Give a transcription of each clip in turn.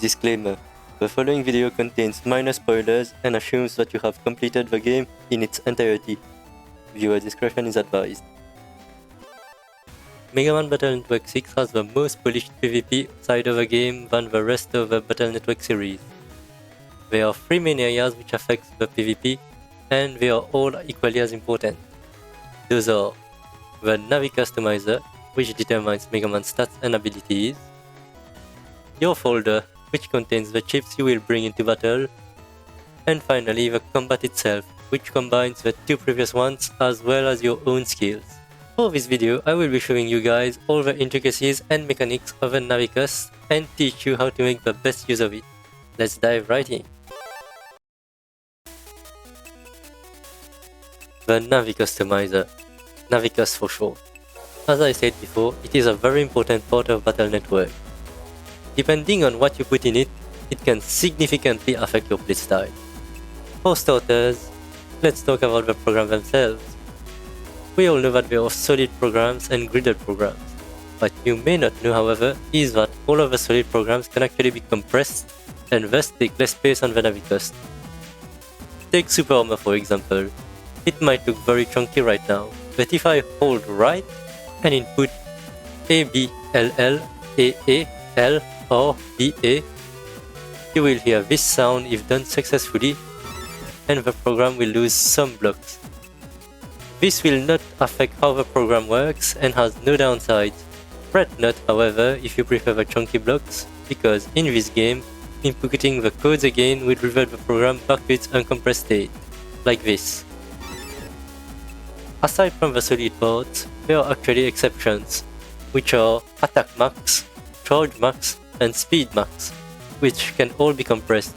Disclaimer: the following video contains minor spoilers and assumes that you have completed the game in its entirety. Viewer discretion is advised. Megaman Battle Network 6 has the most polished PvP side of the game than the rest of the Battle Network series. There are 3 main areas which affect the PvP, and they are all equally as important. Those are the Navicustomizer, which determines Megaman's stats and abilities, your folder, which contains the chips you will bring into battle, and finally the combat itself, which combines the 2 previous ones as well as your own skills. For this video, I will be showing you guys all the intricacies and mechanics of a Navicust and teach you how to make the best use of it. Let's dive right in. The Navicustomizer, Navicust for short. As I said before, it is a very important part of Battle Network. Depending on what you put in it, it can significantly affect your playstyle. For starters, let's talk about the programs themselves. We all know that there are solid programs and gridded programs. What you may not know, however, is that all of the solid programs can actually be compressed and thus take less space on the Navicust. Take SuperArmor for example. It might look very chunky right now, but if I hold right and input ABLLAALRBA, you will hear this sound if done successfully, and the program will lose some blocks. This will not affect how the program works and has no downsides. Fret not, however, if you prefer the chunky blocks, because in this game, inputting the codes again will revert the program back to its uncompressed state, like this. Aside from the solid parts, there are actually exceptions, which are attack max, charge max, and speed max, which can all be compressed.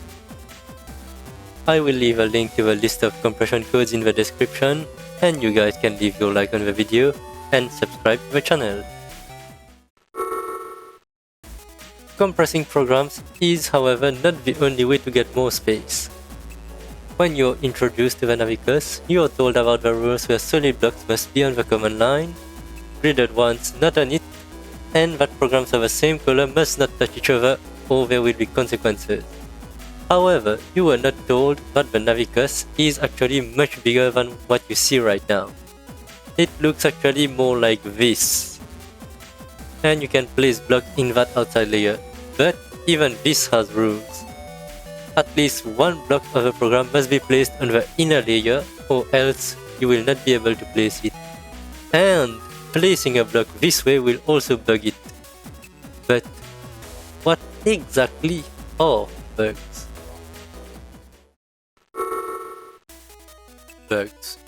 I will leave a link to the list of compression codes in the description, and you guys can leave your like on the video and subscribe to the channel. Compressing programs is, however, not the only way to get more space. When you're introduced to the Navicust, you are told about the rules where solid blocks must be on the command line, gridded ones not on it, and that programs of the same color must not touch each other or there will be consequences. However, you were not told that the Navicust is actually much bigger than what you see right now. It looks actually more like this. And you can place blocks in that outside layer, but even this has rules. At least one block of the program must be placed on the inner layer, or else you will not be able to place it. And placing a block this way will also bug it. But what exactly are bugs? Bugs.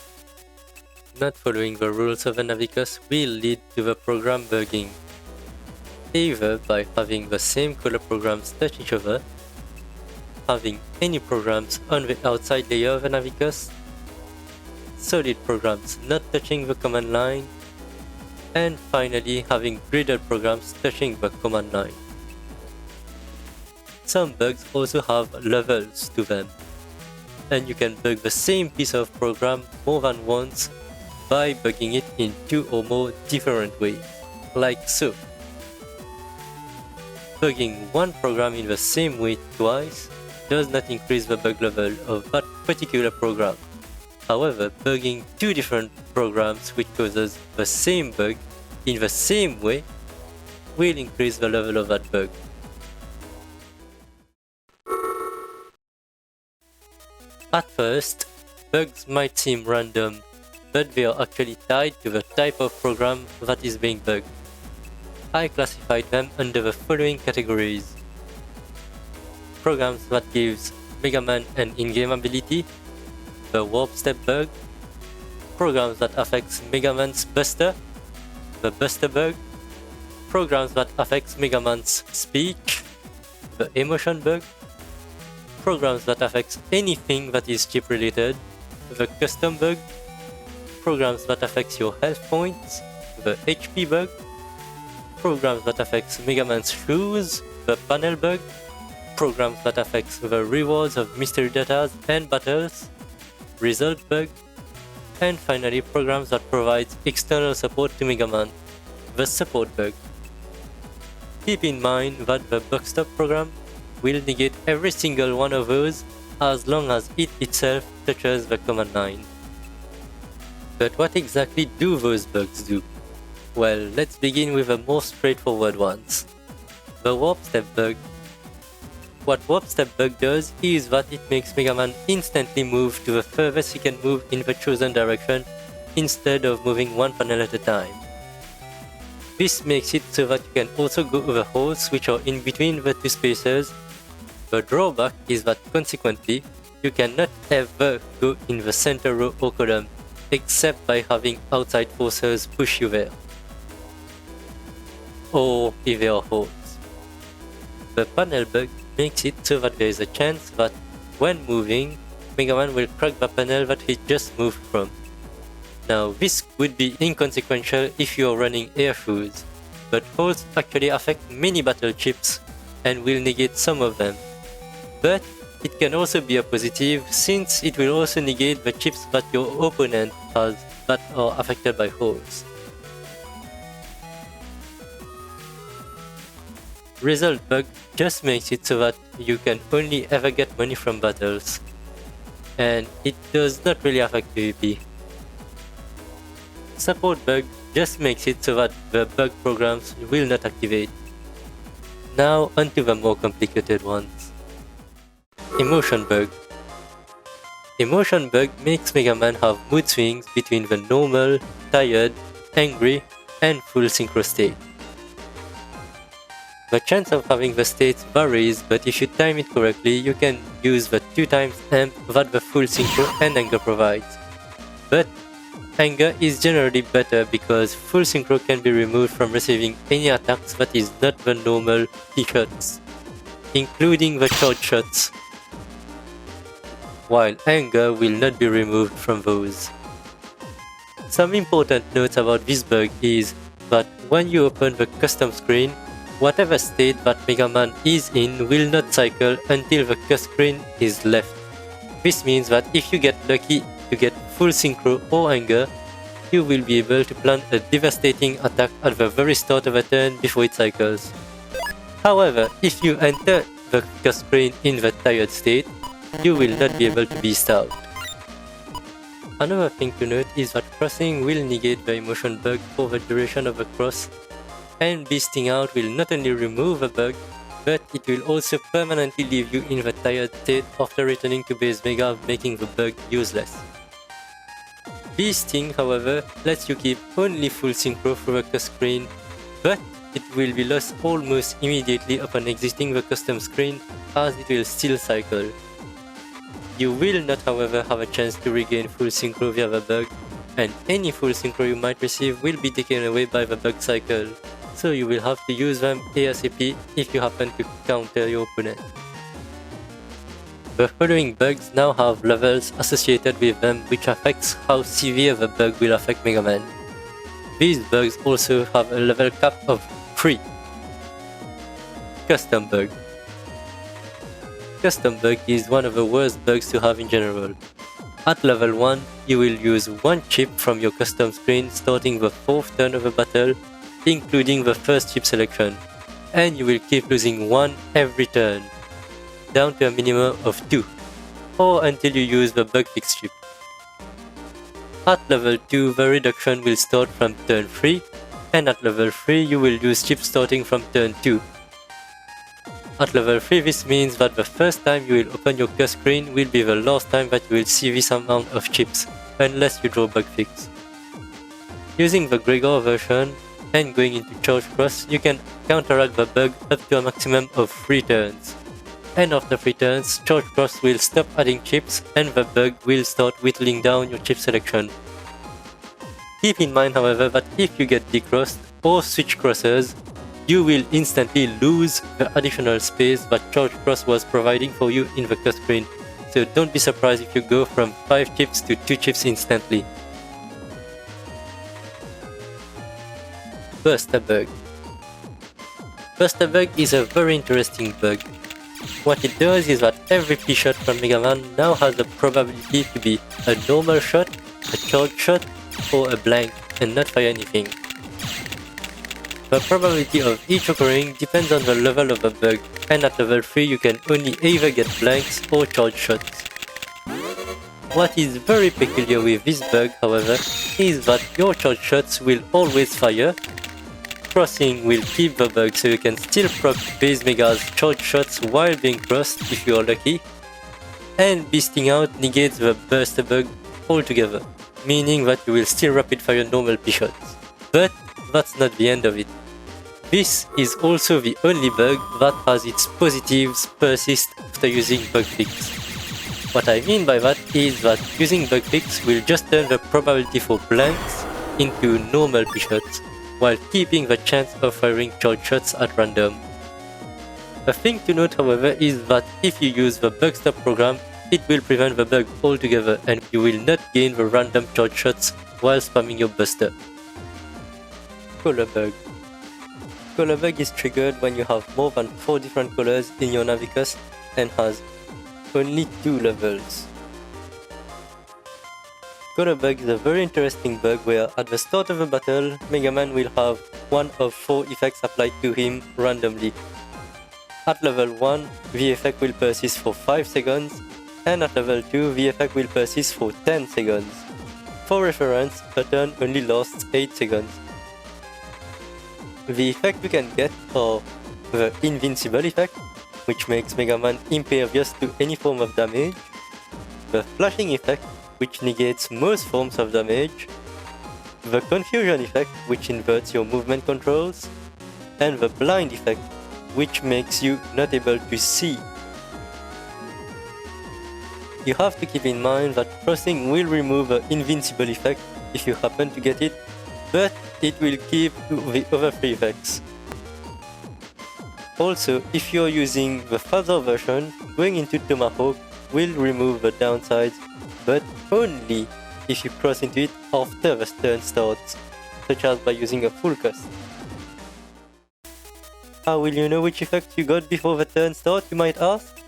Not following the rules of the Navicust will lead to the program bugging, either by having the same color programs touch each other, having any programs on the outside layer of the Navicust, solid programs not touching the command line, and finally having gridded programs touching the command line. Some bugs also have levels to them, and you can bug the same piece of program more than once by bugging it in 2 or more different ways, like so. Bugging one program in the same way twice does not increase the bug level of that particular program. However, bugging 2 different programs which causes the same bug in the same way will increase the level of that bug. At first, bugs might seem random, but they are actually tied to the type of program that is being bugged. I classified them under the following categories: programs that gives Megaman an in-game ability, the warp step bug; programs that affects Megaman's buster, the buster bug; programs that affects Megaman's speech, the emotion bug; programs that affects anything that is chip related, the custom bug; programs that affects your health points, the HP bug; programs that affects Megaman's shoes, the panel bug; programs that affects the rewards of mystery datas and battles, result bug; and finally programs that provides external support to Megaman, the support bug. Keep in mind that the Bugstop program will negate every single one of those as long as it itself touches the command line. But what exactly do those bugs do? Well, let's begin with the more straightforward ones. The warp step bug. What warp step bug does is that it makes Megaman instantly move to the furthest he can move in the chosen direction instead of moving one panel at a time. This makes it so that you can also go over holes which are in between the two spaces. The drawback is that consequently, you cannot ever go in the center row or column, except by having outside forces push you there. Or if there are holes. The panel bug makes it so that there is a chance that when moving, Megaman will crack the panel that he just moved from. Now this would be inconsequential if you are running air shoes, but holes actually affect many battle chips and will negate some of them. But it can also be a positive since it will also negate the chips that your opponent has that are affected by holes. Result bug just makes it so that you can only ever get money from battles, and it does not really affect PvP. Support bug just makes it so that the bug programs will not activate. Now onto the more complicated ones. Emotion bug. Emotion bug makes Megaman have mood swings between the normal, tired, angry, and full synchro state. The chance of having the states varies, but if you time it correctly, you can use the 2x amp that the full synchro and anger provides. But anger is generally better because full synchro can be removed from receiving any attacks that is not the normal T-shots, including the charge shots, while anger will not be removed from those. Some important notes about this bug is that when you open the custom screen, whatever state that Megaman is in will not cycle until the custom screen is left. This means that if you get lucky to get full synchro or anger, you will be able to plant a devastating attack at the very start of a turn before it cycles. However, if you enter the custom screen in the tired state, you will not be able to beast out. Another thing to note is that crossing will negate the emotion bug for the duration of the cross, and beasting out will not only remove the bug, but it will also permanently leave you in the tired state after returning to base Mega, making the bug useless. Beasting, however, lets you keep only full synchro through the screen, but it will be lost almost immediately upon exiting the custom screen, as it will still cycle. You will not, however, have a chance to regain full synchro via the bug, and any full synchro you might receive will be taken away by the bug cycle, so you will have to use them ASAP if you happen to counter your opponent. The following bugs now have levels associated with them which affects how severe the bug will affect Megaman. These bugs also have a level cap of 3. Custom bug. Custom bug is one of the worst bugs to have in general. At level 1, you will use one chip from your custom screen starting the 4th turn of the battle, including the first chip selection, and you will keep losing one every turn, down to a minimum of 2, or until you use the bug fix chip. At level 2, the reduction will start from turn 3, and at level 3 you will use chips starting from turn 2. At level 3, this means that the first time you will open your custom screen will be the last time that you will see this amount of chips, unless you draw bug fix. Using the Gregor version and going into charge cross, you can counteract the bug up to a maximum of 3 turns. And after 3 turns, charge cross will stop adding chips and the bug will start whittling down your chip selection. Keep in mind, however, that if you get decrossed or switch crossers, you will instantly lose the additional space that charge cross was providing for you in the custom screen, so don't be surprised if you go from 5 chips to 2 chips instantly. Burster bug. Burster bug is a very interesting bug. What it does is that every P-shot from Megaman now has the probability to be a normal shot, a charge shot, or a blank, and not fire anything. The probability of each occurring depends on the level of the bug, and at level 3 you can only either get blanks or charge shots. What is very peculiar with this bug, however, is that your charge shots will always fire. Crossing will keep the bug, so you can still proc base Mega's charge shots while being crossed if you are lucky, and beasting out negates the burst bug altogether, meaning that you will still rapid fire normal P shots. But that's not the end of it. This is also the only bug that has its positives persist after using bugfix. What I mean by that is that using bugfix will just turn the probability for blanks into normal P shots, while keeping the chance of firing charge shots at random. The thing to note, however, is that if you use the Bugstop program, it will prevent the bug altogether and you will not gain the random charge shots while spamming your buster. Color bug. Color bug is triggered when you have more than 4 different colors in your Navicust and has only 2 levels. Color bug is a very interesting bug where at the start of a battle, Megaman will have one of 4 effects applied to him randomly. At level 1, the effect will persist for 5 seconds, and at level 2, the effect will persist for 10 seconds. For reference, a turn only lasts 8 seconds. The effect you can get are the Invincible effect, which makes Megaman impervious to any form of damage, the Flashing effect, which negates most forms of damage, the Confusion effect, which inverts your movement controls, and the Blind effect, which makes you not able to see. You have to keep in mind that crossing will remove the Invincible effect if you happen to get it, but it will keep the other 3 effects. Also, if you're using the Father version, going into Tomahawk will remove the downsides, but only if you cross into it after the turn starts, such as by using a full cast. How will you know which effect you got before the turn starts, you might ask?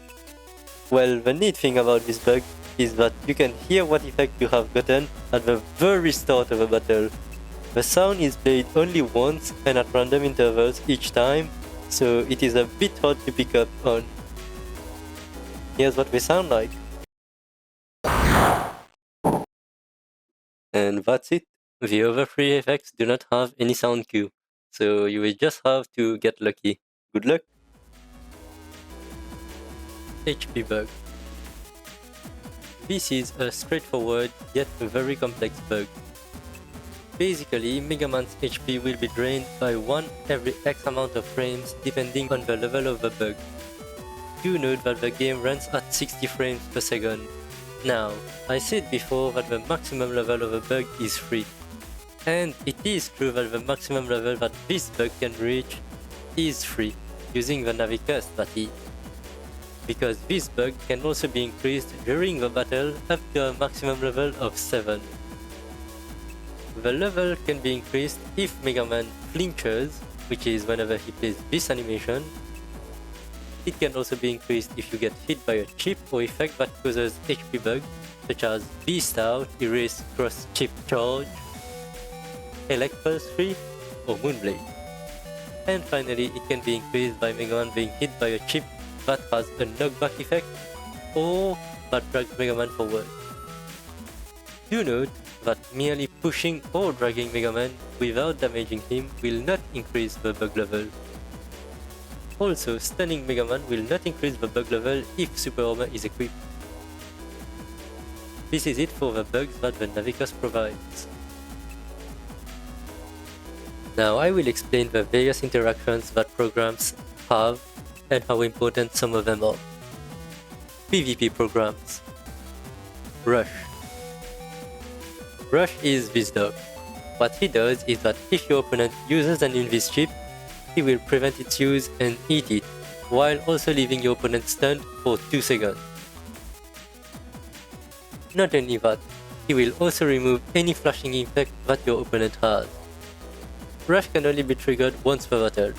Well, the neat thing about this bug is that you can hear what effect you have gotten at the very start of a battle. The sound is played only once and at random intervals each time, so it is a bit hard to pick up on. Here's what they sound like. And that's it. The other 3 effects do not have any sound cue, so you will just have to get lucky. Good luck! HP bug. This is a straightforward yet very complex bug. Basically, Megaman's HP will be drained by 1 every X amount of frames depending on the level of the bug. Do note that the game runs at 60 frames per second. Now, I said before that the maximum level of a bug is 3. And it is true that the maximum level that this bug can reach is 3, using the Navicust that is. Because this bug can also be increased during the battle up to a maximum level of 7. The level can be increased if Megaman flinches, which is whenever he plays this animation. It can also be increased if you get hit by a chip or effect that causes HP bug, such as Beast Out, Erase, Cross Chip Charge, Elect Pulse 3, or Moonblade. And finally, it can be increased by Megaman being hit by a chip that has a knockback effect, or that drags Megaman forward. Do note that merely pushing or dragging Megaman without damaging him will not increase the bug level. Also, stunning Megaman will not increase the bug level if SuperArmor is equipped. This is it for the bugs that the Navicust provides. Now I will explain the various interactions that programs have and how important some of them are. PvP programs. Rush. Rush is this dog. What he does is that if your opponent uses an invis chip, he will prevent its use and eat it, while also leaving your opponent stunned for 2 seconds. Not only that, he will also remove any flashing effect that your opponent has. Rush can only be triggered once per battle.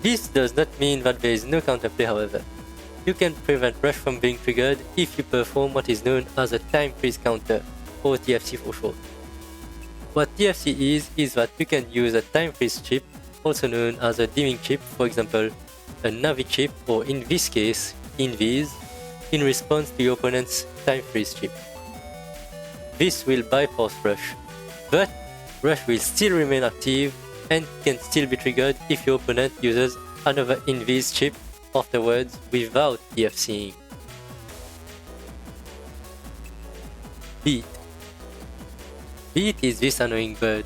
This does not mean that there is no counterplay, however. You can prevent Rush from being triggered if you perform what is known as a time freeze counter, or TFC for short. What TFC is that you can use a time freeze chip, also known as a dimming chip, for example, a Navi chip, or in this case, Invis, in response to your opponent's time freeze chip. This will bypass Rush, but Rush will still remain active and can still be triggered if your opponent uses another Invis chip afterwards without TFCing. Beat. Beat is this annoying bird.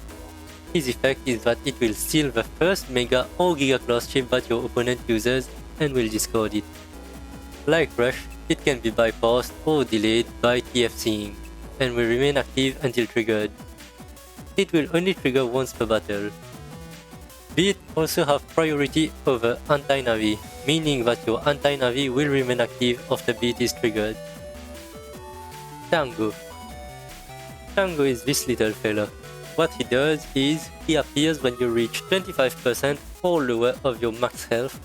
His effect is that it will steal the first Mega or Giga class chip that your opponent uses and will discard it. Like Rush, it can be bypassed or delayed by TFCing, and will remain active until triggered. It will only trigger once per battle. Beat also have priority over anti-Navi, meaning that your anti-Navi will remain active after Beat is triggered. Tango. Tango is this little fella. What he does is, he appears when you reach 25% or lower of your max health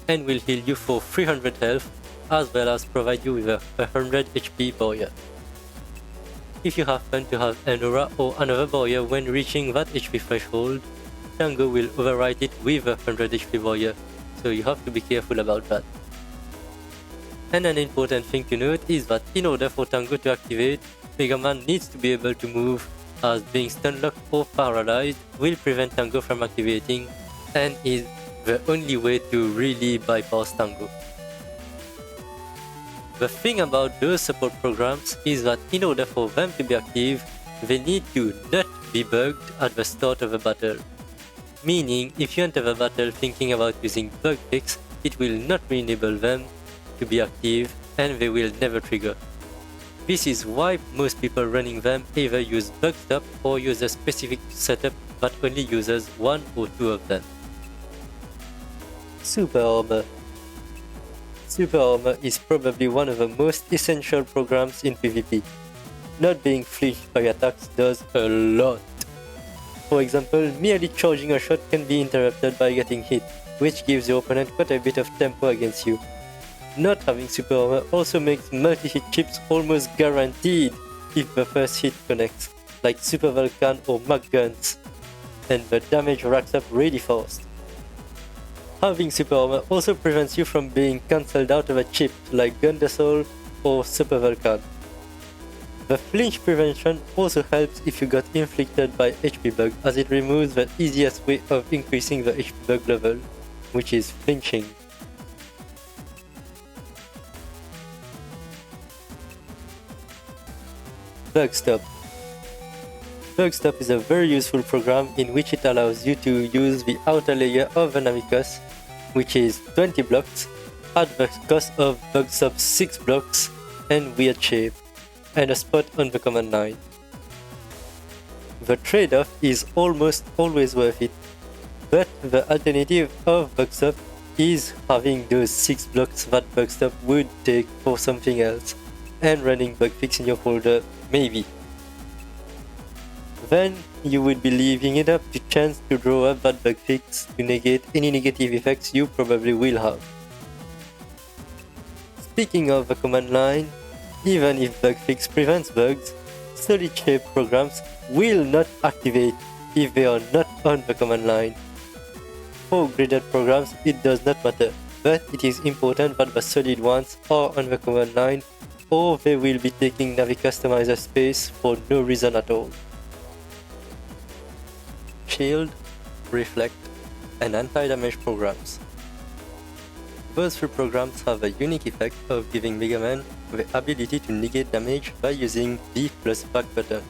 and will heal you for 300 health, as well as provide you with a 100 HP barrier. If you happen to have an aura or another barrier when reaching that HP threshold, Tango will overwrite it with a 100 HP barrier, so you have to be careful about that. And an important thing to note is that in order for Tango to activate, Megaman needs to be able to move, as being stunlocked or paralyzed will prevent Tango from activating and is the only way to really bypass Tango. The thing about those support programs is that in order for them to be active, they need to not be bugged at the start of a battle. Meaning, if you enter the battle thinking about using bug fix, it will not re-enable them to be active and they will never trigger. This is why most people running them either use Bugstop or use a specific setup that only uses one or two of them. SuperArmor. SuperArmor is probably one of the most essential programs in PvP. Not being flinched by attacks does a lot. For example, merely charging a shot can be interrupted by getting hit, which gives your opponent quite a bit of tempo against you. Not having SuperArmor also makes multi-hit chips almost guaranteed if the first hit connects, like Super Vulcan or Mag Guns, and the damage racks up really fast. Having SuperArmor also prevents you from being cancelled out of a chip like Gundasol or Super Vulcan. The flinch prevention also helps if you got inflicted by HP bug, as it removes the easiest way of increasing the HP bug level, which is flinching. Bugstop. Bugstop is a very useful program in which it allows you to use the outer layer of the Navicust, which is 20 blocks, at the cost of Bugstop's 6 blocks and weird shape, and a spot on the command line. The trade-off is almost always worth it, but the alternative of Bugstop is having those 6 blocks that Bugstop would take for something else, and running bugfix in your folder, maybe. Then you would be leaving it up to chance to draw up that bugfix to negate any negative effects you probably will have. Speaking of the command line, even if bugfix prevents bugs, solid shape programs will not activate if they are not on the command line. For gridded programs it does not matter, but it is important that the solid ones are on the command line, or they will be taking Navicustomizer space for no reason at all. Shield, Reflect, and Anti-Damage programs. Those three programs have a unique effect of giving Megaman the ability to negate damage by using B plus back button.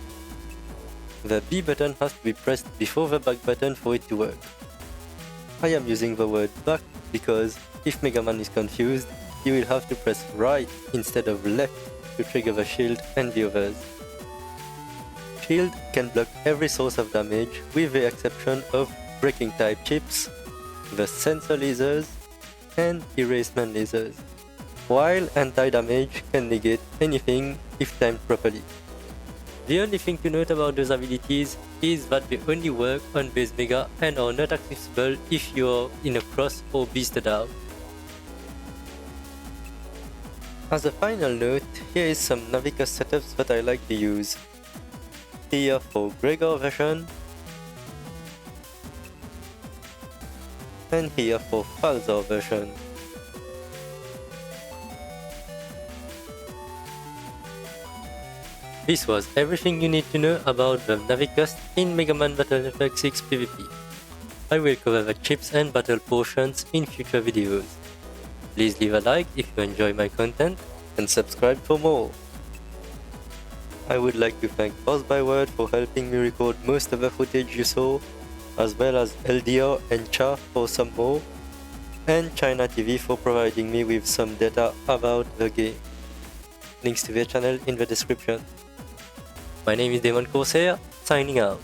The B button has to be pressed before the back button for it to work. I am using the word back because if Megaman is confused, you will have to press right instead of left to trigger the shield and the others. Shield can block every source of damage with the exception of breaking type chips, the sensor lasers, and erasement lasers, while anti-damage can negate anything if timed properly. The only thing to note about those abilities is that they only work on base Mega and are not accessible if you are in a cross or beasted out. As a final note, here is some Navicust setups that I like to use. here for Gregor version, and here for Falzor version. This was everything you need to know about the Navicust in Megaman Battle.exe PvP. I will cover the chips and battle portions in future videos. Please leave a like if you enjoy my content and subscribe for more. I would like to thank Pause by Word for helping me record most of the footage you saw, as well as LDR and Cha for some more, and China TV for providing me with some data about the game. Links to their channel in the description. My name is Demon Corsair, signing out.